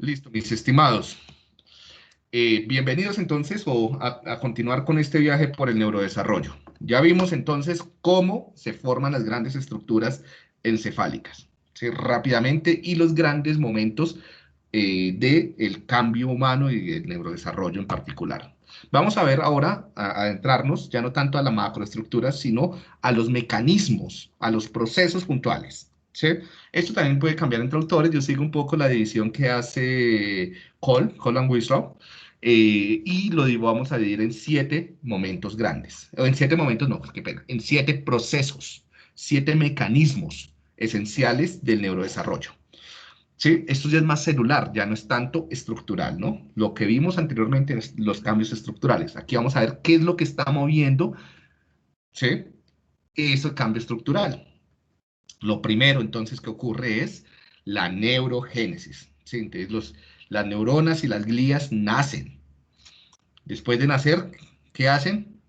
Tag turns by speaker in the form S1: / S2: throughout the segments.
S1: Listo, mis estimados. Bienvenidos entonces a continuar con este viaje por el neurodesarrollo. Ya vimos entonces cómo se forman las grandes estructuras encefálicas, ¿sí? Rápidamente, y los grandes momentos del cambio humano y del neurodesarrollo en particular. Vamos a ver ahora, a adentrarnos ya no tanto a la macroestructura, sino a los mecanismos, a los procesos puntuales, ¿sí? Esto también puede cambiar entre autores. Yo sigo un poco la división que hace Cole and Wislow, y vamos a dividir en 7 momentos grandes, o en 7 momentos, no, qué pena, en 7 procesos, 7 mecanismos esenciales del neurodesarrollo. ¿Sí? Esto ya es más celular, ya no es tanto estructural, ¿no? Lo que vimos anteriormente es los cambios estructurales. Aquí vamos a ver qué es lo que está moviendo, ¿sí? Ese cambio estructural. Lo primero, entonces, que ocurre es la neurogénesis, ¿sí? Entonces, las neuronas y las glías nacen. Después de nacer, ¿qué hacen?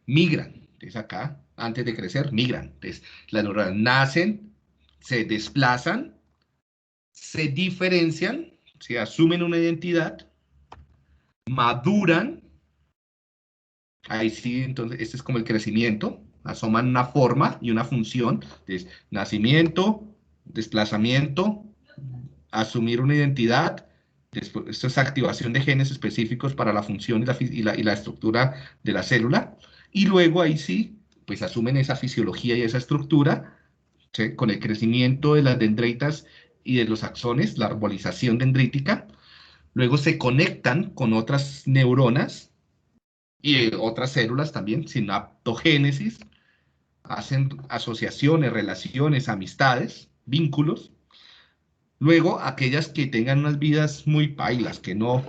S1: Migran. Entonces, acá, antes de crecer, migran. Entonces, las neuronas nacen, se desplazan, se diferencian, se asumen una identidad, maduran, ahí sí, entonces este es como el crecimiento, asoman una forma y una función, entonces nacimiento, desplazamiento, asumir una identidad, después, esto es activación de genes específicos para la función y la estructura de la célula, y luego ahí sí, pues asumen esa fisiología y esa estructura, ¿sí? Con el crecimiento de las dendritas y de los axones, la arbolización dendrítica. Luego se conectan con otras neuronas y otras células también, sinaptogénesis, hacen asociaciones, relaciones, amistades, vínculos. Luego, aquellas que tengan unas vidas muy pailas, que no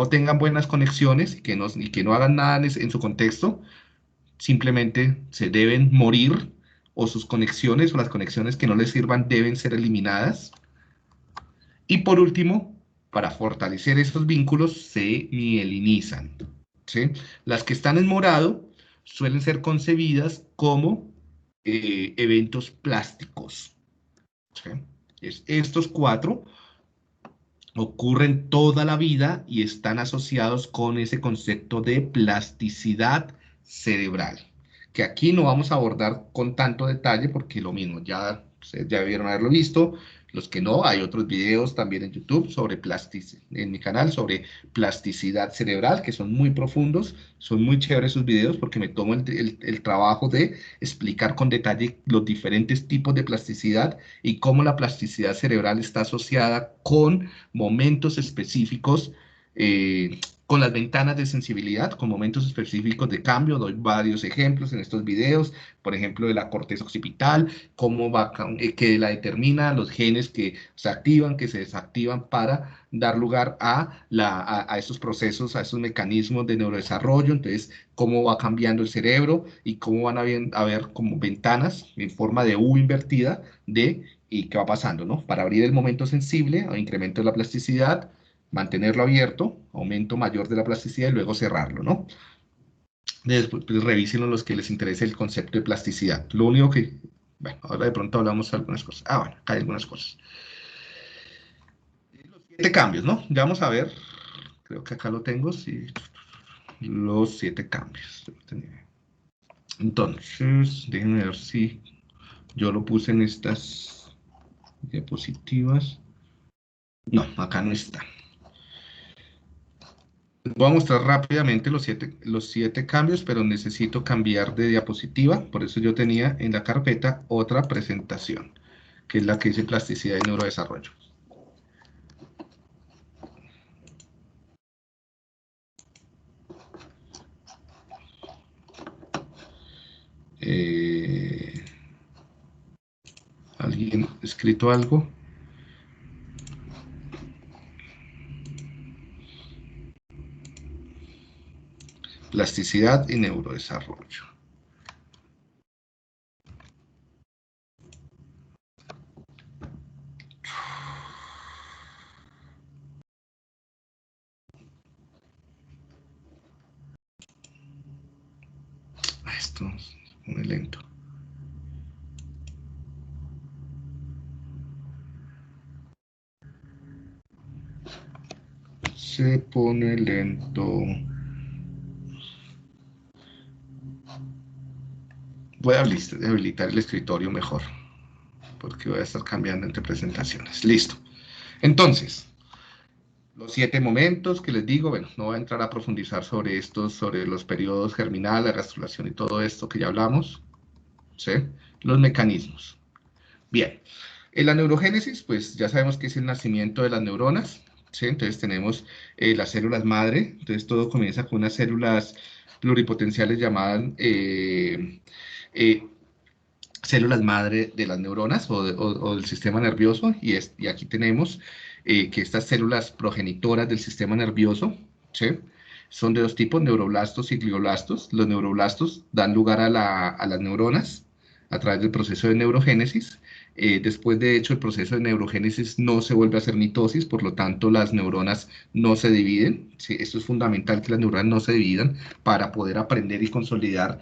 S1: tengan buenas conexiones y que no hagan nada en su contexto, simplemente se deben morir, o sus conexiones o las conexiones que no les sirvan deben ser eliminadas. Y por último, para fortalecer esos vínculos, se mielinizan, ¿sí? Las que están en morado suelen ser concebidas como eventos plásticos, ¿sí? Estos 4 ocurren toda la vida y están asociados con ese concepto de plasticidad cerebral, que aquí no vamos a abordar con tanto detalle porque lo mismo, ya, ustedes ya debieron haberlo visto. Los que no, hay otros videos también en YouTube sobre en mi canal, sobre plasticidad cerebral, que son muy profundos, son muy chéveres esos videos porque me tomo el trabajo de explicar con detalle los diferentes tipos de plasticidad y cómo la plasticidad cerebral está asociada con momentos específicos, con las ventanas de sensibilidad, con momentos específicos de cambio. Doy varios ejemplos en estos videos, por ejemplo, de la corteza occipital, cómo va, que la determina, los genes que se activan, que se desactivan para dar lugar a estos procesos, a estos mecanismos de neurodesarrollo. Entonces, cómo va cambiando el cerebro y cómo van a ver como ventanas en forma de U invertida de y qué va pasando, ¿no? Para abrir el momento sensible, incremento de la plasticidad, mantenerlo abierto, aumento mayor de la plasticidad y luego cerrarlo, ¿no? Después, pues, revisen los que les interese el concepto de plasticidad. Lo único que, bueno, ahora de pronto hablamos de algunas cosas. Ah, bueno, acá hay algunas cosas. Los 7 cambios, ¿no? Ya vamos a ver, creo que acá lo tengo, sí, los 7 cambios. Entonces, déjenme ver si yo lo puse en estas diapositivas. No, acá no está. Voy a mostrar rápidamente los siete cambios, pero necesito cambiar de diapositiva. Por eso yo tenía en la carpeta otra presentación, que es la que dice plasticidad y neurodesarrollo. ¿Alguien ha escrito algo? Plasticidad y neurodesarrollo. Esto es muy lento. se pone lento. Voy a habilitar el escritorio mejor, porque voy a estar cambiando entre presentaciones. Listo. Entonces, los 7 momentos que les digo, bueno, no voy a entrar a profundizar sobre estos, sobre los periodos germinal, la gastrulación y todo esto que ya hablamos, ¿sí? Los mecanismos. Bien, en la neurogénesis, pues ya sabemos que es el nacimiento de las neuronas, ¿sí? Entonces tenemos las células madre, entonces todo comienza con unas células pluripotenciales llamadas eh, células madre de las neuronas o del sistema nervioso, y aquí tenemos que estas células progenitoras del sistema nervioso, ¿sí? Son de dos tipos, neuroblastos y glioblastos. Los neuroblastos dan lugar a las neuronas a través del proceso de neurogénesis. Después, de hecho, el proceso de neurogénesis no se vuelve a hacer mitosis, por lo tanto, las neuronas no se dividen. ¿Sí? Esto es fundamental, que las neuronas no se dividan para poder aprender y consolidar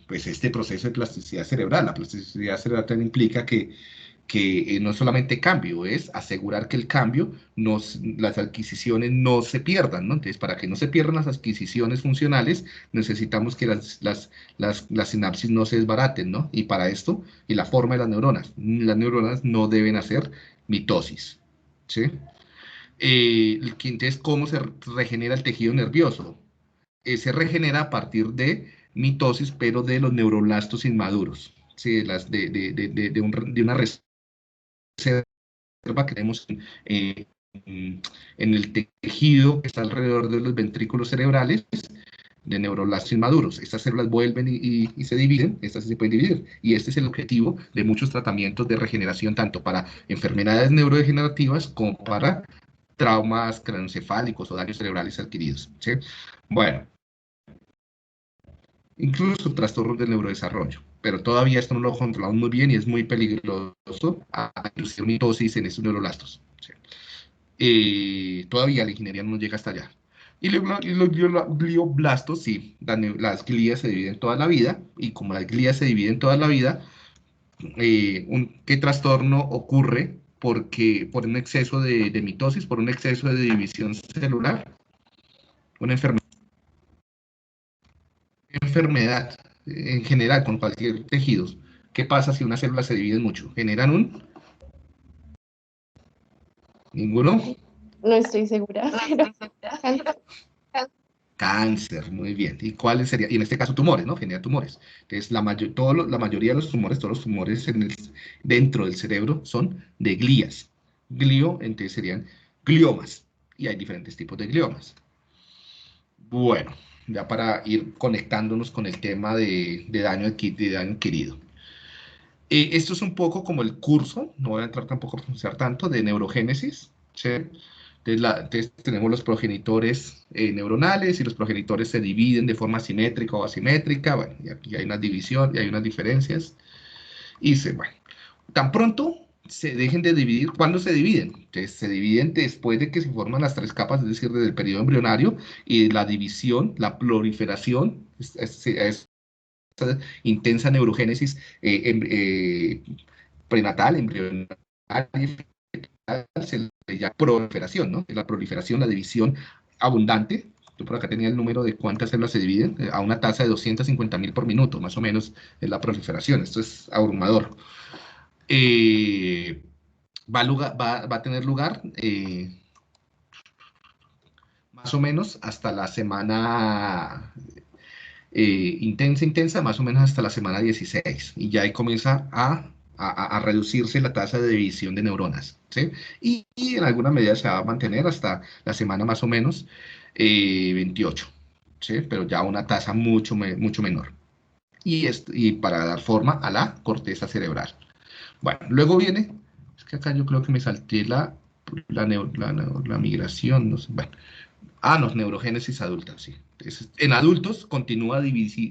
S1: pues este proceso de plasticidad cerebral. La plasticidad cerebral también implica que no es solamente cambio, es asegurar que el cambio, las adquisiciones no se pierdan, ¿no? Entonces, para que no se pierdan las adquisiciones funcionales, necesitamos que las sinapsis no se desbaraten, ¿no? Y para esto, y la forma de las neuronas no deben hacer mitosis, ¿sí? Entonces, ¿cómo se regenera el tejido nervioso? Se regenera a partir de mitosis, pero de los neuroblastos inmaduros, ¿sí? De una reserva que tenemos en el tejido que está alrededor de los ventrículos cerebrales de neuroblastos inmaduros. Estas células vuelven y se dividen, estas sí se pueden dividir, y este es el objetivo de muchos tratamientos de regeneración, tanto para enfermedades neurodegenerativas como para traumas craneoencefálicos o daños cerebrales adquiridos, ¿sí? Bueno, incluso trastornos del neurodesarrollo. Pero todavía esto no lo controlamos muy bien y es muy peligroso a inducir mitosis en estos neuroblastos. ¿Sí? Todavía la ingeniería no llega hasta allá. Y los glioblastos, sí, las glías se dividen toda la vida, y como las glías se dividen toda la vida, ¿qué trastorno ocurre? Porque por un exceso de mitosis, por un exceso de división celular, una enfermedad en general con cualquier tejido. ¿Qué pasa si una célula se divide mucho? ¿Generan un? ¿Ninguno?
S2: No estoy segura, pero cáncer.
S1: Cáncer, muy bien. ¿Y cuáles serían? Y en este caso tumores, ¿no? Genera tumores. Entonces, la mayoría de los tumores, todos los tumores dentro del cerebro son de glías. Glio, entonces serían gliomas. Y hay diferentes tipos de gliomas. Bueno, ya para ir conectándonos con el tema de daño adquirido. Esto es un poco como el curso, no voy a entrar tampoco a profundizar tanto, de neurogénesis, ¿sí? Entonces tenemos los progenitores neuronales, y los progenitores se dividen de forma simétrica o asimétrica. Bueno, y aquí hay una división y hay unas diferencias. Bueno, tan pronto se dejen de dividir, ¿cuándo se dividen? Entonces se dividen después de que se forman las 3 capas, es decir, desde el periodo embrionario, y la división, la proliferación, intensa neurogénesis prenatal, embrional y fetal, se le llama proliferación, ¿no? La proliferación, la división abundante. Yo por acá tenía el número de cuántas células se dividen, a una tasa de 250.000 por minuto, más o menos, es la proliferación. Esto es abrumador. Va a tener lugar más o menos hasta la semana intensa, más o menos hasta la semana 16. Y ya ahí comienza a reducirse la tasa de división de neuronas, ¿sí? Y en alguna medida se va a mantener hasta la semana más o menos 28, ¿sí? Pero ya una tasa mucho menor. Y para dar forma a la corteza cerebral. Bueno, luego viene, es que acá yo creo que me salté la migración, no sé, bueno, no, neurogénesis adulta, sí. En adultos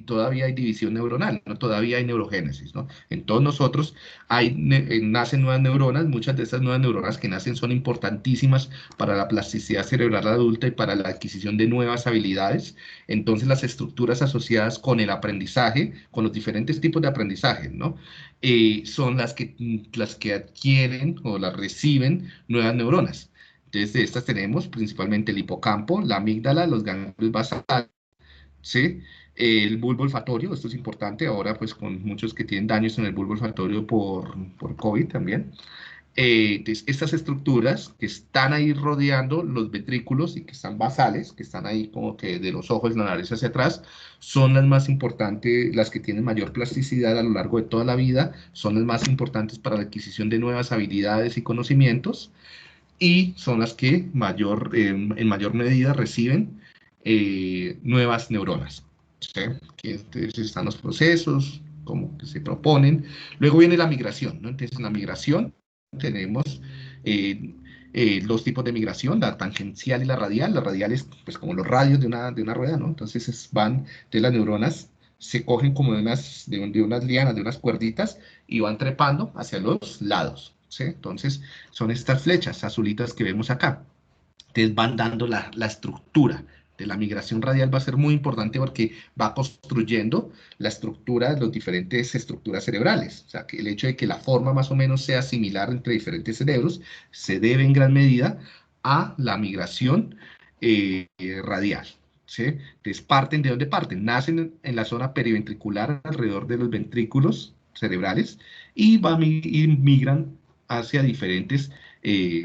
S1: todavía hay división neuronal, ¿no? Todavía hay neurogénesis, ¿no? En todos nosotros nacen nuevas neuronas, muchas de esas nuevas neuronas que nacen son importantísimas para la plasticidad cerebral adulta y para la adquisición de nuevas habilidades. Entonces, las estructuras asociadas con el aprendizaje, con los diferentes tipos de aprendizaje, ¿no? Son las que adquieren o las reciben nuevas neuronas. Entonces, de estas tenemos principalmente el hipocampo, la amígdala, los ganglios basales, ¿sí? El bulbo olfatorio, esto es importante ahora, pues con muchos que tienen daños en el bulbo olfatorio por COVID también. Entonces, estas estructuras que están ahí rodeando los ventrículos y que están basales, que están ahí como que de los ojos, la nariz hacia atrás, son las más importantes, las que tienen mayor plasticidad a lo largo de toda la vida, son las más importantes para la adquisición de nuevas habilidades y conocimientos, y son las que en mayor medida reciben nuevas neuronas. ¿Sí? Que entonces están los procesos, como que se proponen. Luego viene la migración, ¿no? Entonces, en la migración tenemos eh, dos tipos de migración, la tangencial y la radial. La radial es pues como los radios de una rueda, ¿no? Entonces entonces las neuronas se cogen como de unas lianas, de unas cuerditas, y van trepando hacia los lados, ¿sí? Entonces son estas flechas azulitas que vemos acá. Entonces van dando la estructura de la migración radial. Va a ser muy importante porque va construyendo la estructura de las diferentes estructuras cerebrales. O sea, que el hecho de que la forma más o menos sea similar entre diferentes cerebros se debe en gran medida a la migración radial. ¿Sí? Entonces parten de dónde parten. Nacen en la zona periventricular alrededor de los ventrículos cerebrales y migran hacia diferentes eh,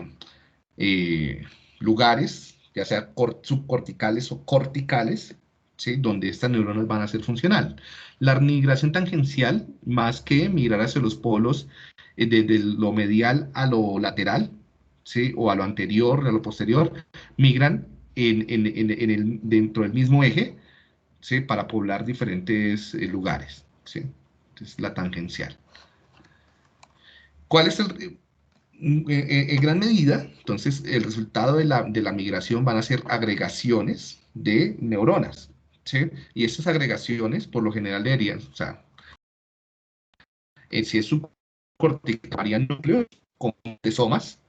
S1: eh, lugares, ya sea subcorticales o corticales, ¿sí? Donde estas neuronas van a ser funcional. La migración tangencial, más que migrar hacia los polos desde lo medial a lo lateral, ¿sí? O a lo anterior, a lo posterior, migran dentro del mismo eje, ¿sí? Para poblar diferentes lugares, ¿sí? Entonces, la tangencial. ¿Cuál es en gran medida, entonces, el resultado de la migración van a ser agregaciones de neuronas, ¿sí? Y estas agregaciones, por lo general, deberían, o sea, si es subcortical, formarían núcleos con tesomas,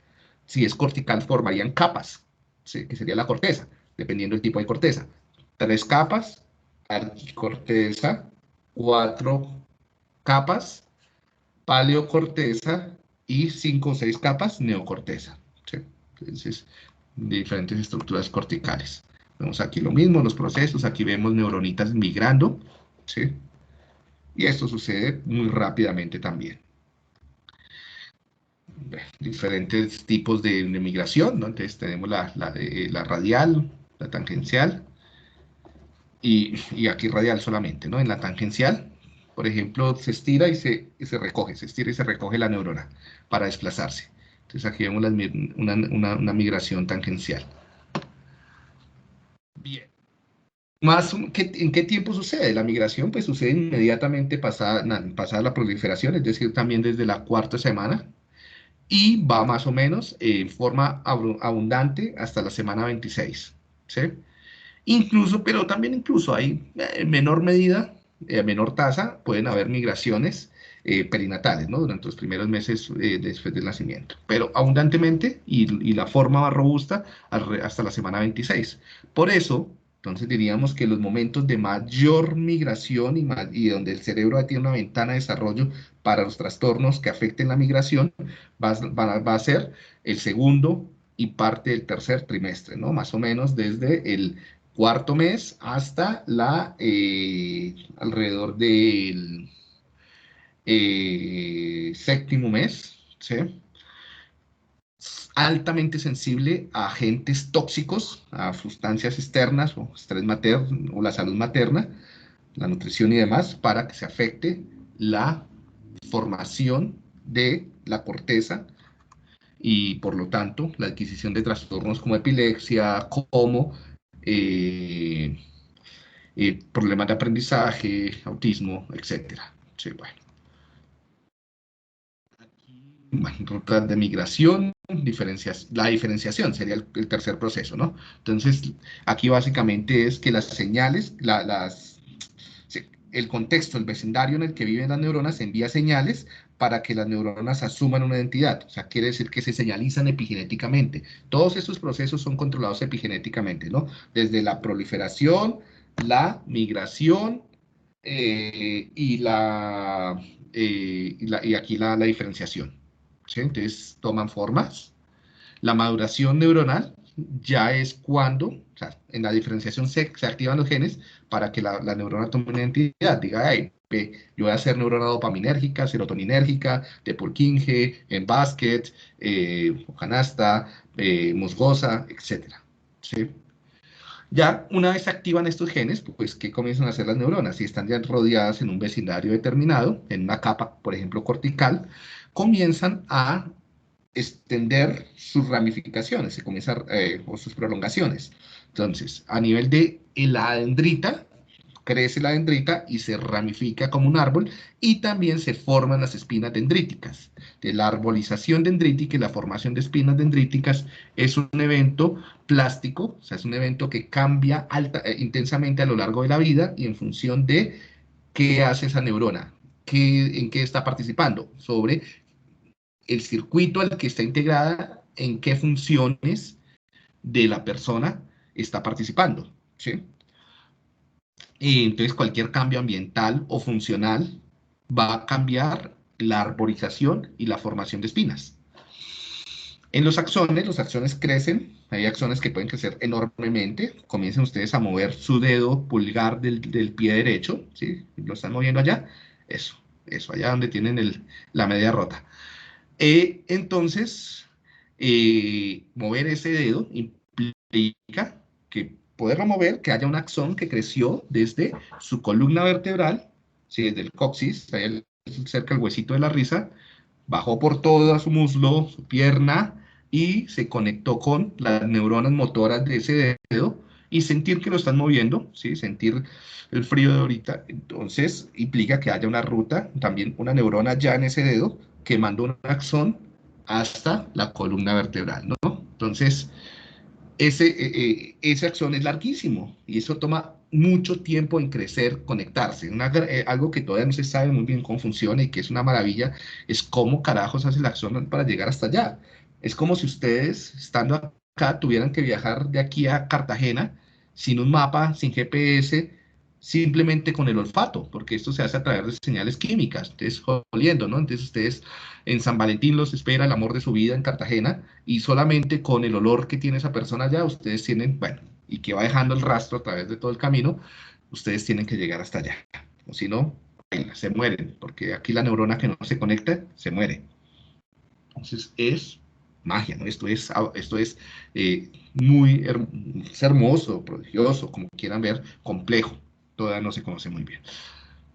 S1: si es cortical, formarían capas, ¿sí? Que sería la corteza, dependiendo del tipo de corteza. 3 capas, arquicorteza, 4 capas, paleocorteza, y 5 o 6 capas neocorteza. ¿Sí? Entonces, diferentes estructuras corticales. Vemos aquí lo mismo, los procesos, aquí vemos neuronitas migrando, ¿sí? Y esto sucede muy rápidamente también. Diferentes tipos de migración, ¿no? Entonces tenemos la radial, la tangencial, y aquí radial solamente, ¿no? En la tangencial, por ejemplo, se estira y se recoge, se estira y se recoge la neurona para desplazarse. Entonces aquí vemos una migración tangencial. Bien. ¿En qué tiempo sucede? La migración pues sucede inmediatamente pasada la proliferación, es decir, también desde la cuarta semana, y va más o menos en forma abundante hasta la semana 26. ¿Sí? Incluso, pero también incluso hay en menor medida, menor tasa, pueden haber migraciones perinatales, ¿no? Durante los primeros meses después del nacimiento. Pero abundantemente y la forma más robusta hasta la semana 26. Por eso, entonces diríamos que los momentos de mayor migración y donde el cerebro tiene una ventana de desarrollo para los trastornos que afecten la migración va a ser el segundo y parte del tercer trimestre, ¿no? Más o menos desde el cuarto mes hasta alrededor del séptimo mes, ¿sí? Altamente sensible a agentes tóxicos, a sustancias externas o estrés materno o la salud materna, la nutrición y demás, para que se afecte la formación de la corteza y por lo tanto la adquisición de trastornos como epilepsia, como eh, problemas de aprendizaje, autismo, etcétera. Sí, bueno. Bueno, rutas de migración, la diferenciación sería el tercer proceso, ¿no? Entonces, aquí básicamente es que las señales, sí, el contexto, el vecindario en el que viven las neuronas envía señales para que las neuronas asuman una identidad. O sea, quiere decir que se señalizan epigenéticamente. Todos estos procesos son controlados epigenéticamente, ¿no? Desde la proliferación, la migración y aquí la diferenciación. ¿Sí? Entonces toman formas. La maduración neuronal ya es cuando, o sea, en la diferenciación se activan los genes para que la neurona tome una identidad, diga, hey, yo voy a ser neurona dopaminérgica, serotoninérgica, de Purkinje, en basket, canasta, musgosa, etcétera. ¿Sí? Ya una vez se activan estos genes, pues, ¿qué comienzan a hacer las neuronas? Si están ya rodeadas en un vecindario determinado, en una capa, por ejemplo, cortical, comienzan a extender sus ramificaciones, se comienzan, o sus prolongaciones. Entonces, a nivel de la dendrita, crece la dendrita y se ramifica como un árbol y también se forman las espinas dendríticas. De la arbolización dendrítica y la formación de espinas dendríticas es un evento plástico, o sea, es un evento que cambia intensamente a lo largo de la vida y en función de qué hace esa neurona, en qué está participando, sobre el circuito al que está integrada, en qué funciones de la persona está participando. ¿Sí? Y entonces cualquier cambio ambiental o funcional va a cambiar la arborización y la formación de espinas. En los axones crecen, hay axones que pueden crecer enormemente. Comiencen ustedes a mover su dedo pulgar del pie derecho, ¿sí? Lo están moviendo allá, eso, allá donde tienen la media rota. Entonces, mover ese dedo implica que poderlo mover, que haya un axón que creció desde su columna vertebral, ¿sí? Desde el coxis, ahí cerca del huesito de la risa, bajó por todo su muslo, su pierna, y se conectó con las neuronas motoras de ese dedo, y sentir que lo están moviendo, ¿sí? Sentir el frío de ahorita, entonces implica que haya una ruta, también una neurona ya en ese dedo, que manda un axón hasta la columna vertebral, ¿no? Entonces, ese axón es larguísimo y eso toma mucho tiempo en crecer, conectarse. Algo que todavía no se sabe muy bien cómo funciona y que es una maravilla, es cómo carajos hace el axón para llegar hasta allá. Es como si ustedes, estando acá, tuvieran que viajar de aquí a Cartagena sin un mapa, sin GPS, simplemente con el olfato, porque esto se hace a través de señales químicas, entonces oliendo, ¿no? Entonces ustedes en San Valentín los espera el amor de su vida en Cartagena y solamente con el olor que tiene esa persona allá, ustedes tienen, bueno, y que va dejando el rastro a través de todo el camino, ustedes tienen que llegar hasta allá. O si no, se mueren, porque aquí la neurona que no se conecta, se muere. Entonces es magia, ¿no? Esto es es hermoso, prodigioso, como quieran ver, complejo. Todavía no se conoce muy bien.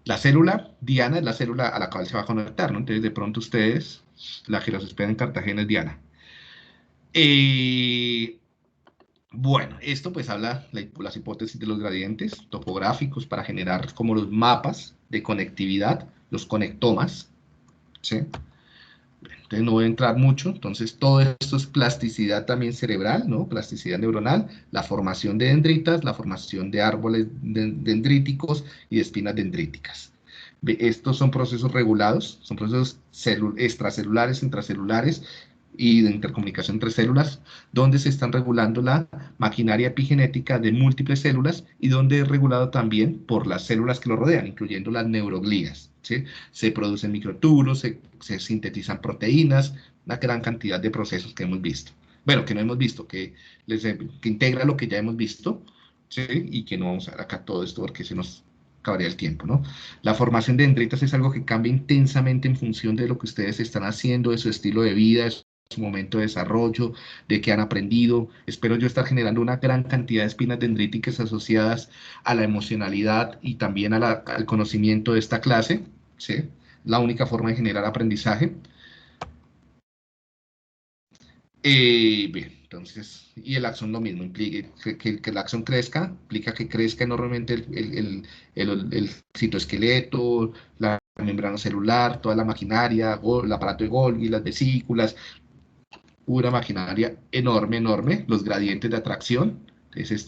S1: La célula Diana es la célula a la cual se va a conectar, ¿no? Entonces, de pronto ustedes, la que los espera en Cartagena es Diana. Eh, bueno, esto pues habla las hipótesis de los gradientes topográficos para generar como los mapas de conectividad, los conectomas, ¿sí? Entonces no voy a entrar mucho, entonces todo esto es plasticidad también cerebral, ¿no? Plasticidad neuronal, la formación de dendritas, la formación de árboles dendríticos y de espinas dendríticas. Estos son procesos regulados, son procesos extracelulares, intracelulares y de intercomunicación entre células, donde se están regulando la maquinaria epigenética de múltiples células y donde es regulado también por las células que lo rodean, incluyendo las neuroglías, ¿sí? Se producen microtúbulos, se sintetizan proteínas, una gran cantidad de procesos que hemos visto. Bueno, que no hemos visto, que integra lo que ya hemos visto, ¿sí? Y que no vamos a ver acá todo esto porque se nos acabaría el tiempo, ¿no? La formación de dendritas es algo que cambia intensamente en función de lo que ustedes están haciendo, de su estilo de vida, de su momento de desarrollo, de qué han aprendido. Espero yo estar generando una gran cantidad de espinas dendríticas asociadas a la emocionalidad y también al conocimiento de esta clase, ¿sí? La única forma de generar aprendizaje. Bien, entonces, y el axón lo mismo, implica que el axón crezca, implica que crezca enormemente el citoesqueleto, la membrana celular, toda la maquinaria, el aparato de Golgi, las vesículas, una maquinaria enorme, enorme, los gradientes de atracción, es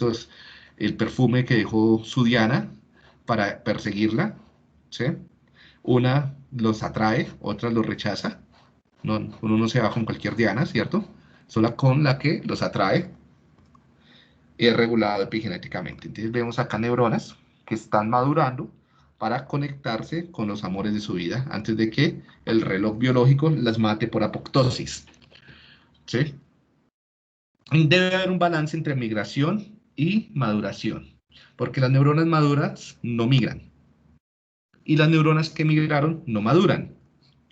S1: el perfume que dejó su Diana para perseguirla, ¿sí? Una los atrae, otra los rechaza, no, uno no se va con cualquier Diana, ¿cierto? Solo con la que los atrae y es regulado epigenéticamente. Entonces vemos acá neuronas que están madurando para conectarse con los amores de su vida antes de que el reloj biológico las mate por apoptosis, ¿sí? Debe haber un balance entre migración y maduración, porque las neuronas maduras no migran y las neuronas que migraron no maduran.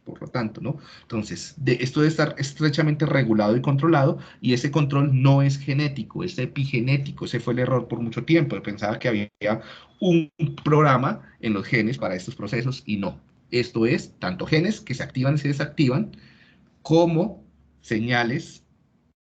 S1: Por lo tanto, ¿no? Entonces, esto debe estar estrechamente regulado y controlado, y ese control no es genético, es epigenético. Ese fue el error por mucho tiempo. Pensaba que había un programa en los genes para estos procesos, y no. Esto es tanto genes que se activan y se desactivan, como señales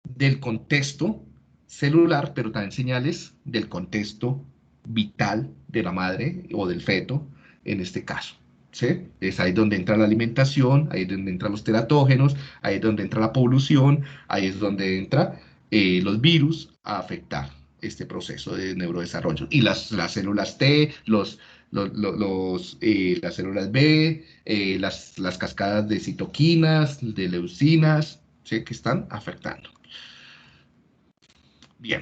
S1: del contexto celular, pero también señales del contexto vital de la madre o del feto en este caso. ¿Sí? Es ahí donde entra la alimentación, ahí es donde entran los teratógenos, ahí es donde entra la polución, ahí es donde entran los virus a afectar este proceso de neurodesarrollo. Y las células T, las células B, las cascadas de citoquinas, de leucinas, ¿sí? Que están afectando. Bien,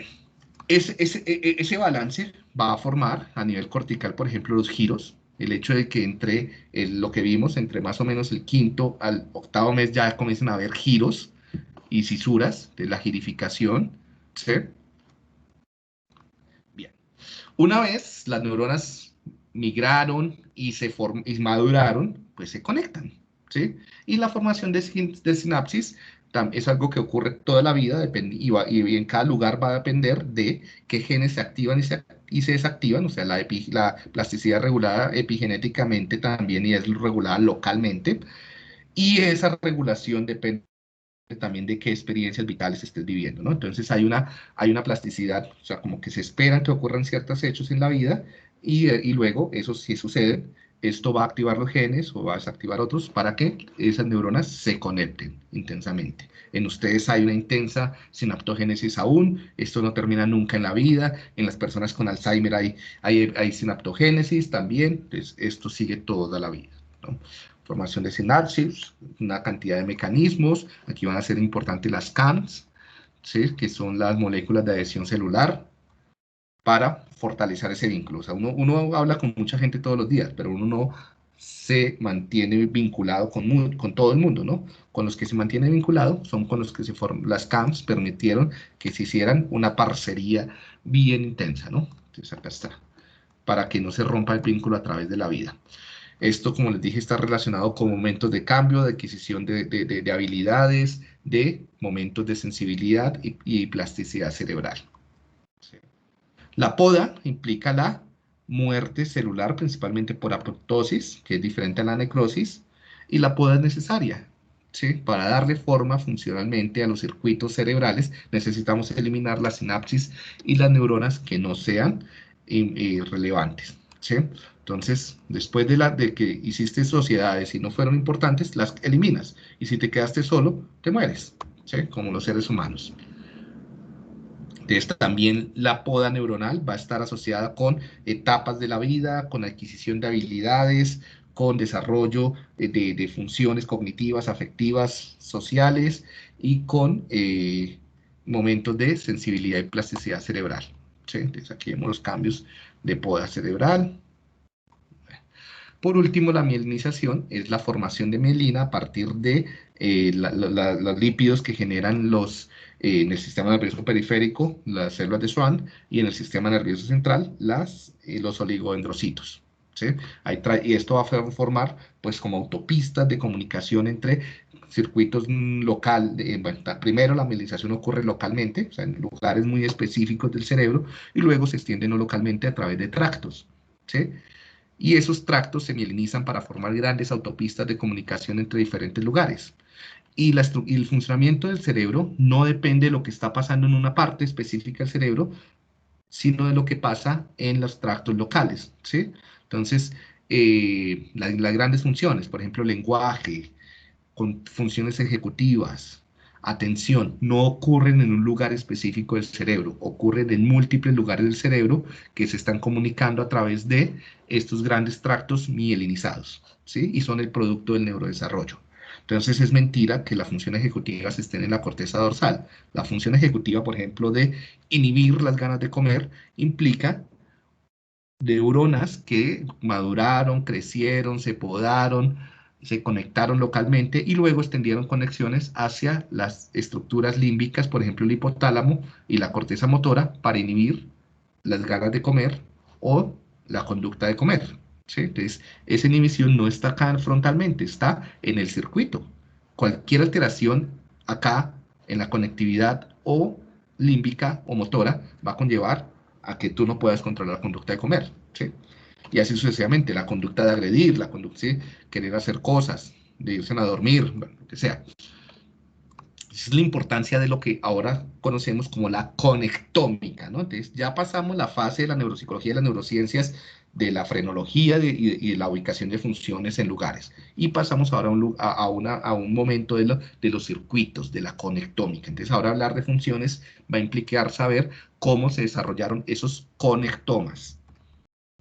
S1: ese balance va a formar a nivel cortical, por ejemplo, los giros. El hecho de que entre lo que vimos, entre más o menos el quinto al octavo mes, ya comienzan a haber giros y cisuras de la girificación. ¿Sí? Bien. Una vez las neuronas migraron y maduraron, pues se conectan. ¿Sí? Y la formación de sinapsis es algo que ocurre toda la vida y en cada lugar va a depender de qué genes se activan y se desactivan, o sea, la plasticidad regulada epigenéticamente también y es regulada localmente, y esa regulación depende también de qué experiencias vitales estés viviendo, ¿no? Entonces hay una plasticidad, o sea, como que se esperan que ocurran ciertos hechos en la vida y luego, eso sí sucede, esto va a activar los genes o va a desactivar otros para que esas neuronas se conecten intensamente. En ustedes hay una intensa sinaptogénesis aún, esto no termina nunca en la vida, en las personas con Alzheimer hay sinaptogénesis también, entonces esto sigue toda la vida, ¿no? Formación de sinapsis, una cantidad de mecanismos. Aquí van a ser importantes las CAMs, ¿sí? Que son las moléculas de adhesión celular, para fortalecer ese vínculo. O sea, uno habla con mucha gente todos los días, pero uno no se mantiene vinculado con todo el mundo, ¿no? Con los que se mantiene vinculado son con los que las CAMs permitieron que se hicieran una parcería bien intensa, ¿no? Entonces acá está, para que no se rompa el vínculo a través de la vida. Esto, como les dije, está relacionado con momentos de cambio, de adquisición de habilidades, de momentos de sensibilidad y plasticidad cerebral. Sí. La poda implica la muerte celular, principalmente por apoptosis, que es diferente a la necrosis, y la poda es necesaria. ¿Sí? Para darle forma funcionalmente a los circuitos cerebrales, necesitamos eliminar la sinapsis y las neuronas que no sean relevantes. ¿Sí? Entonces, después de que hiciste sociedades y no fueron importantes, las eliminas. Y si te quedaste solo, te mueres, ¿sí? Como los seres humanos. También la poda neuronal va a estar asociada con etapas de la vida, con adquisición de habilidades, con desarrollo de funciones cognitivas, afectivas, sociales y con momentos de sensibilidad y plasticidad cerebral. ¿Sí? Entonces aquí vemos los cambios de poda cerebral. Por último, la mielinización es la formación de mielina a partir de los lípidos que generan en el sistema nervioso periférico, las células de Schwann, y en el sistema nervioso central, los oligodendrocitos. ¿Sí? Y esto va a formar, pues, como autopistas de comunicación entre circuitos bueno, primero la mielinización ocurre localmente, o sea, en lugares muy específicos del cerebro, y luego se extiende no localmente a través de tractos. ¿Sí? Y esos tractos se mielinizan para formar grandes autopistas de comunicación entre diferentes lugares. Y el funcionamiento del cerebro no depende de lo que está pasando en una parte específica del cerebro, sino de lo que pasa en los tractos locales, ¿sí? Entonces, las grandes funciones, por ejemplo, lenguaje, con funciones ejecutivas, atención, no ocurren en un lugar específico del cerebro, ocurren en múltiples lugares del cerebro que se están comunicando a través de estos grandes tractos mielinizados, ¿sí? Y son el producto del neurodesarrollo. Entonces es mentira que las funciones ejecutivas estén en la corteza dorsal. La función ejecutiva, por ejemplo, de inhibir las ganas de comer, implica neuronas que maduraron, crecieron, se podaron, se conectaron localmente y luego extendieron conexiones hacia las estructuras límbicas, por ejemplo el hipotálamo y la corteza motora, para inhibir las ganas de comer o la conducta de comer. ¿Sí? Entonces, esa inhibición no está acá frontalmente, está en el circuito. Cualquier alteración acá en la conectividad o límbica o motora va a conllevar a que tú no puedas controlar la conducta de comer. ¿Sí? Y así sucesivamente, la conducta de agredir, la conducta de querer hacer cosas, de irse a dormir, bueno, lo que sea. Esa es la importancia de lo que ahora conocemos como la conectómica, ¿no? Entonces, ya pasamos la fase de la neuropsicología y las neurociencias, de la frenología y de la ubicación de funciones en lugares. Y pasamos ahora a un momento de los circuitos, de la conectómica. Entonces, ahora hablar de funciones va a implicar saber cómo se desarrollaron esos conectomas.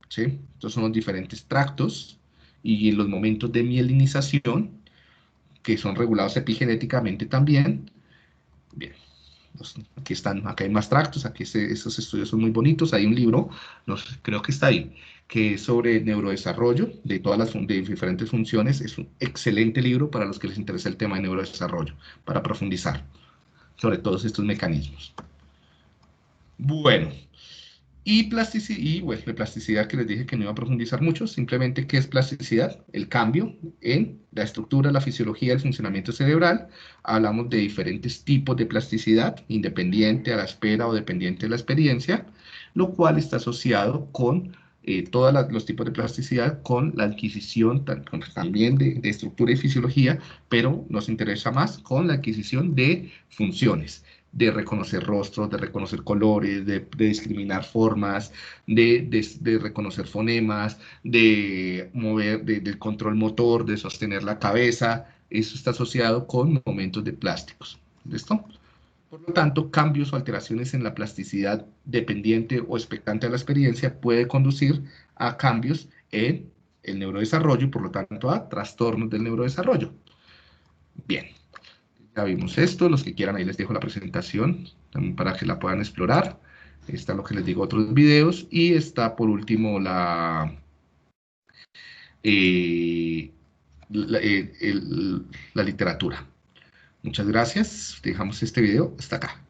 S1: ¿Sí? Estos son los diferentes tractos y en los momentos de mielinización, que son regulados epigenéticamente también. Bien, aquí están, acá hay más tractos, aquí estos estudios son muy bonitos, hay un libro, creo que está ahí, que es sobre neurodesarrollo de todas las de diferentes funciones. Es un excelente libro para los que les interesa el tema de neurodesarrollo, para profundizar sobre todos estos mecanismos. Bueno, y pues la plasticidad, que les dije que no iba a profundizar mucho. Simplemente, ¿qué es plasticidad? El cambio en la estructura, la fisiología, el funcionamiento cerebral. Hablamos de diferentes tipos de plasticidad, independiente a la espera o dependiente de la experiencia, lo cual está asociado con todos los tipos de plasticidad, con la adquisición también de estructura y fisiología, pero nos interesa más con la adquisición de funciones, de reconocer rostros, de reconocer colores, de discriminar formas, de reconocer fonemas, de mover, del control motor, de sostener la cabeza. Eso está asociado con momentos de plásticos. ¿Listo? Por lo tanto, cambios o alteraciones en la plasticidad dependiente o expectante de la experiencia puede conducir a cambios en el neurodesarrollo y por lo tanto a trastornos del neurodesarrollo. Bien. Ya vimos esto, los que quieran ahí les dejo la presentación también para que la puedan explorar. Está lo que les digo, otros videos, y está por último eh, la literatura. Muchas gracias, dejamos este video hasta acá.